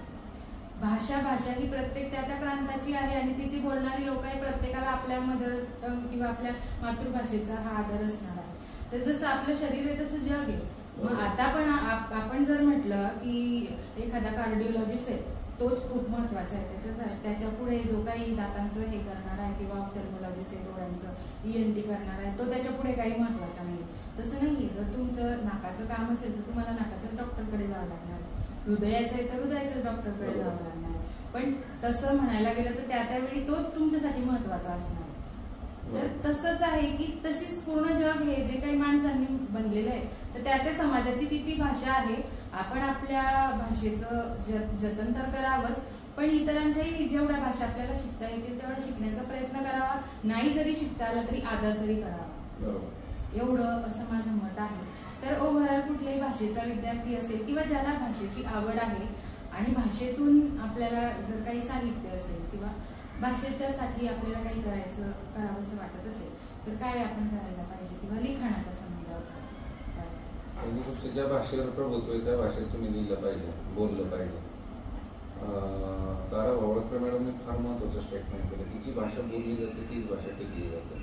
भाषा ही प्रत्येक त्या प्रांताची आहे आणि ती बोलणारी लोक आहे. प्रत्येकाला आपल्या मदर टंग किंवा आपल्या मातृभाषेचा हा आदर असणार आहे. तर जसं आपलं शरीर आहे तसं जग आहे. मग आता पण आपण जर म्हटलं की एखादा कार्डिओलॉजिस्ट आहे तोच खूप महत्वाचा आहे, त्याच्या पुढे जो काही दातांचं हे करणार आहे किंवा ऑफ्थॅल्मॉलॉजिस्ट आहे डोळ्यांचं ENT करणार आहे तो त्याच्या पुढे काही महत्वाचा नाही. तसं नाहीये. जर तुमचं नाकाचं काम असेल तर तुम्हाला नाकाच्याच डॉक्टरकडे जावं लागणार आहे, हृदयाचं आहे तर हृदयाच्याच डॉक्टरकडे जावं लागणार आहे. पण तसं म्हणायला गेलं तर त्यावेळी तोच तुमच्यासाठी महत्वाचा असणार. तर तसंच आहे की तशीच पूर्ण जग हे जे काही माणसांनी बनलेलं आहे तर त्या समाजाची ती भाषा आहे. आपण आपल्या भाषेचं जतन तर करावंच, पण इतरांच्याही जेवढ्या भाषा आपल्याला शिकता येतील तेवढा शिकण्याचा प्रयत्न करावा. नाही जरी शिकता आला तरी आदर तरी करावा, एवढं असं माझं मत आहे. तर ओव्हरऑल कुठल्याही भाषेचा विद्यार्थी असेल किंवा ज्याला भाषेची आवड आहे आणि भाषेतून आपल्याला जर काही साहित्य असेल किंवा भाषेच्यासाठी आपल्याला काही करावं असं वाटत असेल तर काय आपण करायला पाहिजे किंवा लिखाणाच्या संबंधावर पहिली गोष्ट ज्या भाषेवर प्रभुत्व आहे त्या भाषेत तुम्ही लिहिलं पाहिजे, बोललं पाहिजे. तारा भावळकर मॅडमने फार महत्वाचं स्टेटमेंट केलं की जी भाषा बोलली जाते तीच भाषा टिकली जाते.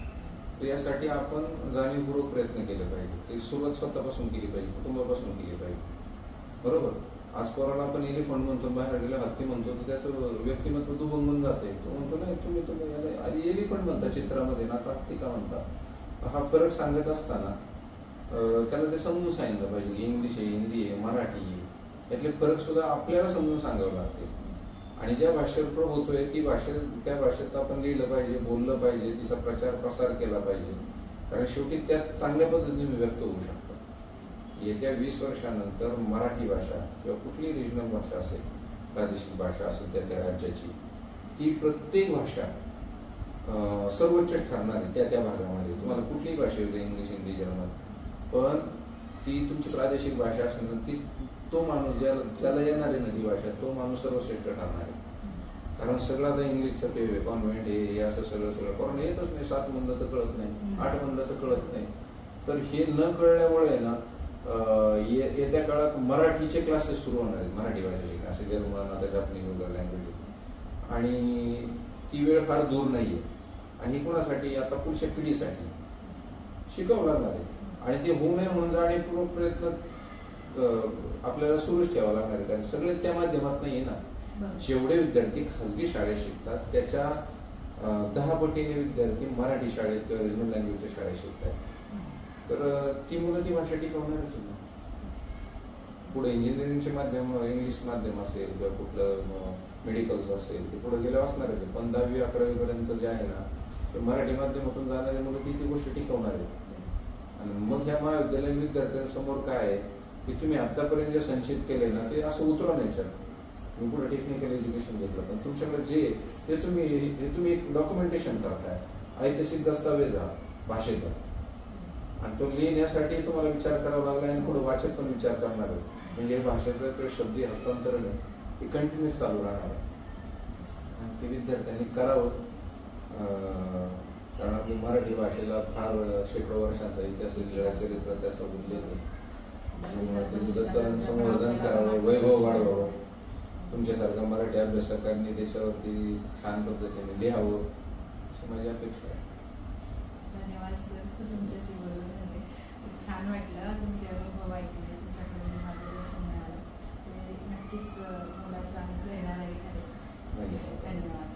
तर यासाठी आपण जाणीवपूर्वक प्रयत्न केले पाहिजे. ते सुरुवात स्वतःपासून केली पाहिजे, कुटुंबापासून केली पाहिजे. बरोबर. आज पोराला आपण एलिफंट म्हणतो, बाहेर गेला हत्ती म्हणतो, तर त्याचं व्यक्तिमत्व दुभंगून जाते. तो म्हणतो नाही तुम्ही आधी एलिफंट म्हणता चित्रामध्ये ना, आता हत्ती का म्हणता. हा फरक सांगत असताना त्याला ते समजून सांगितलं पाहिजे. इंग्लिश आहे, हिंदी आहे, मराठी आहे, यातले फरक सुद्धा आपल्याला समजून सांगावं लागते. आणि ज्या भाषेवर प्रभुत्व आहे ती त्या भाषेत आपण लिहिलं पाहिजे, बोललं पाहिजे, तिचा प्रचार प्रसार केला पाहिजे. कारण शेवटी त्यात चांगल्या पद्धतीने व्यक्त होऊ शकतात. येत्या 20 वर्षानंतर मराठी भाषा किंवा कुठलीही रिजनल भाषा असेल, प्रादेशिक भाषा असेल त्या राज्याची, ती प्रत्येक भाषा सर्वोच्च ठरणार आहे त्या भागामध्ये. तुम्हाला कुठलीही भाषा येऊ दे, इंग्लिश, हिंदी, जर्मन, पण ती तुमची प्रादेशिक भाषा असेल ना, ती तो माणूस ज्याला येणार आहे ना ती भाषा, तो माणूस सर्वश्रेष्ठ ठरणार आहे. कारण सगळं आता इंग्लिशचं पे कॉन्व्हेंट हे असं सगळं कारण येतच नाही. 7 म्हणलं तर कळत नाही, 8 म्हणलं तर कळत नाही. तर हे न कळल्यामुळे ना येत्या काळात मराठीचे क्लासेस सुरू होणार आहेत, मराठी भाषेचे क्लासेस, जर्मन, आता जापनीज वगैरे लँग्वेज. आणि ती वेळ फार दूर नाहीये. आणि कोणासाठी, आता पुढच्या पिढीसाठी शिकवलं लागणार आहे. आणि ते होऊ नये म्हणून जाणीवपूर्वक प्रयत्न आपल्याला सुरूच ठेवावा लागणार आहे. कारण सगळे त्या माध्यमात नाही ना. जेवढे विद्यार्थी खाजगी शाळेत शिकतात त्याच्या 10 पटीने विद्यार्थी मराठी शाळेत किंवा रिजनल लँग्वेजच्या शाळेत शिकतात. तर ती मुलं ती भाषा टिकवणारच होती. पुढे इंजिनिअरिंगचे माध्यम, इंग्लिश माध्यम असेल किंवा कुठलं मेडिकल्स असेल, ते पुढे गेले असणारच आहे. पण 10वी 11वी पर्यंत जे आहे ना, ते मराठी माध्यमातून जाणारे मुलं ती गोष्ट टिकवणार आहे. आणि मग ह्या महाविद्यालयीन विद्यार्थ्यांसमोर काय आहे की तुम्ही आतापर्यंत जे संचित केले ना ते असं उतरवा नाही. मी पुढे टेक्निकल एज्युकेशन घेतलं, पण तुमच्याकडे जे ते तुम्ही एक डॉक्युमेंटेशन करताय, ऐतिहासिक दस्तावेज हा भाषेचा, आणि तो लिहिण्यासाठी तुम्हाला विचार करावा लागला. आणि पुढे वाचक पण विचार करणार आहे. म्हणजे भाषेचं किंवा शब्दी हस्तांतरण आहे ते कंटिन्यूस चालू राहणार आहे. आणि ते विद्यार्थ्यांनी करावं. कारण आपली मराठी भाषेला फार शेकडो वर्षांचा इतिहास लिहिलेला, चरित्र त्याचा उल्लेख आहे. त्यामुळे संवर्धन करावं, वैभव वाढवावं. तुमच्यासारखं मराठी अभ्यासकांनी त्याच्यावरती छान पद्धतीने लिहावं अशी माझी अपेक्षा आहे. धन्यवाद सर, तुमच्याशी बोलून खूप छान वाटलं. तुमचे अनुभव ऐकले, तुमच्याकडून मार्गदर्शन मिळालं, ते नक्कीच मुलाचा प्रेरणादायी ठरेल. धन्यवाद. धन्यवाद.